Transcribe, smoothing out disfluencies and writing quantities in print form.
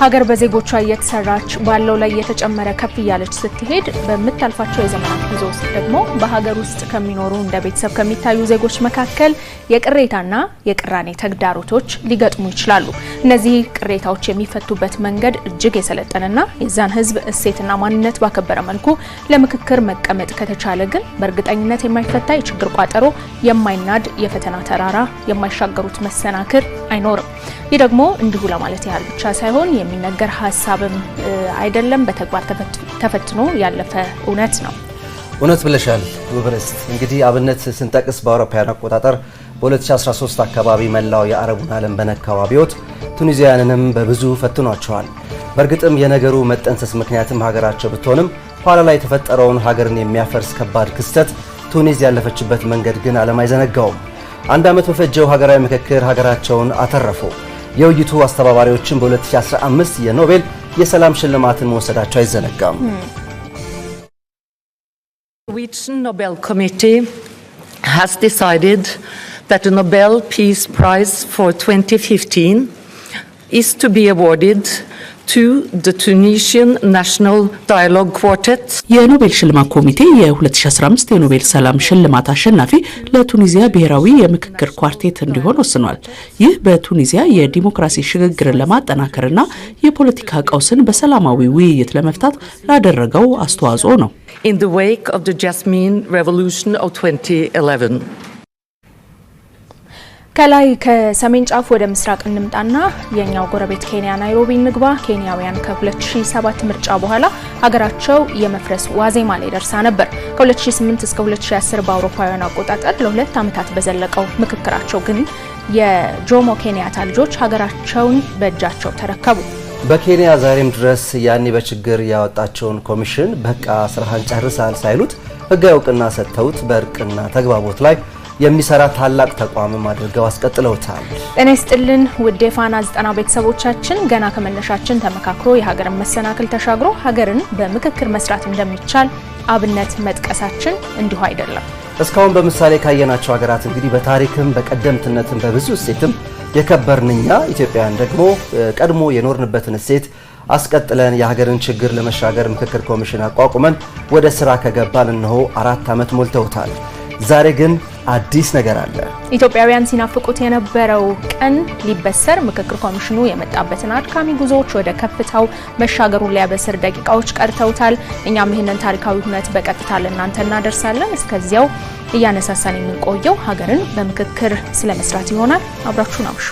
ሀገር በዜጎቿ እየተሰራች ባለው ላይ የተጨመረ ከፍ ያለች ስትሄድ በመታልፋቸው የዘመናት ጉዞ ውስጥ ደግሞ በሀገር ውስጥ ከሚኖሩ እንደ ቤተሰብ ከሚታዩ ዜጎች መካከል የቅሬታና የቅራኔ ተግዳሮቶች ሊገጥሙ ይችላሉ። እነዚህ ቅሬታዎች የሚፈቱበት መንገድ እጅግ የሰለጠነና የዛን ህዝብ እሴትና ማንነት ባከበረ መልኩ ለምክክር መቀመጥ ከተቻለ ግን በእርግጠኝነት የማይፈታ የችግር ቋጠሮ፣ የማይናድ የፈተና ተራራ፣ የማይሻገሩት መሰናክር አይኖርም። ይህ ደግሞ እንዲሁ ለማለት ያህል ብቻ ሳይሆን የሚነገር ሐሳብም አይደለም፣ በተግባር ተፈትኖ ያለፈ እውነት ነው። እውነት ብለሻል ውብርስት። እንግዲህ አብነት ስንጠቅስ በአውሮፓውያን አቆጣጠር በ2013 አካባቢ መላው የአረቡን ዓለም በነካው አብዮት ቱኒዚያንንም በብዙ ፈትኗቸዋል። በእርግጥም የነገሩ መጠንሰስ ምክንያትም ሀገራቸው ብትሆንም ኋላ ላይ የተፈጠረውን ሀገርን የሚያፈርስ ከባድ ክስተት ቱኒዝ ያለፈችበት መንገድ ግን ዓለም አይዘነጋውም። አንድ ዓመት በፈጀው ሀገራዊ ምክክር ሀገራቸውን አተረፉ። የውይይቱ አስተባባሪዎችን በ2015 የኖቤል የሰላም ሽልማትን መወሰዳቸው አይዘነጋም። Norwegian Nobel Committee has decided that the Nobel Peace Prize for 2015 is to be awarded to the Tunisian National Dialogue Quartet. የኖቤል ሽልማት ኮሚቴ የ2015 የኖቤል ሰላም ሽልማት አሸናፊ ለቱኒዚያ ብሔራዊ የምክክር ኳርቴት እንዲሆን ወስኗል። ይህ በቱኒዚያ የዲሞክራሲ ሽግግርን ለማጠናከርና የፖለቲካ ቀውስን በሰላማዊ ውይይት ለመፍታት ላደረገው አስተዋጽኦ ነው። In the wake of the Jasmine Revolution of 2011. ከላይ ከሰሜን ጫፍ ወደ ምስራቅ እንምጣና የኛው ጎረቤት ኬንያ ናይሮቢ እንግባ። ኬንያውያን ከ2007 ምርጫ በኋላ ሀገራቸው የመፍረስ ዋዜማ ላይ ደርሳ ነበር። ከ2008 እስከ 2010 በአውሮፓውያን አቆጣጠር ለ2 ዓመታት በዘለቀው ምክክራቸው ግን የጆሞ ኬንያታ ልጆች ሀገራቸውን በእጃቸው ተረከቡ። በኬንያ ዛሬም ድረስ ያኔ በችግር ያወጣቸውን ኮሚሽን በቃ ስራህን ጨርሳል ሳይሉት ህጋዊ እውቅና ሰጥተውት በእርቅና ተግባቦት ላይ የሚሰራ ታላቅ ተቋምም አድርገው አስቀጥለውታል። ጤና ይስጥልን ውድ የፋና 90 ቤተሰቦቻችን፣ ገና ከመነሻችን ተመካክሮ የሀገርን መሰናክል ተሻግሮ ሀገርን በምክክር መስራት እንደሚቻል አብነት መጥቀሳችን እንዲሁ አይደለም። እስካሁን በምሳሌ ካየናቸው ሀገራት እንግዲህ በታሪክም በቀደምትነትም በብዙ እሴትም የከበርንኛ ኢትዮጵያውያን ደግሞ ቀድሞ የኖርንበትን እሴት አስቀጥለን የሀገርን ችግር ለመሻገር ምክክር ኮሚሽን አቋቁመን ወደ ስራ ከገባን እነሆ 4 ዓመት ሞልተውታል። ዛሬ ግን አዲስ ነገር አለ። ኢትዮጵያውያን ሲናፍቁት የነበረው ቀን ሊበሰር ምክክር ኮሚሽኑ የመጣበትን አድካሚ ጉዞዎች ወደ ከፍታው መሻገሩን ሊያበስር ደቂቃዎች ቀርተውታል። እኛም ይህንን ታሪካዊ ሁነት በቀጥታ ለእናንተ እናደርሳለን። እስከዚያው እያነሳሳን የምንቆየው ሀገርን በምክክር ስለመስራት ይሆናል። አብራችሁን አምሹ።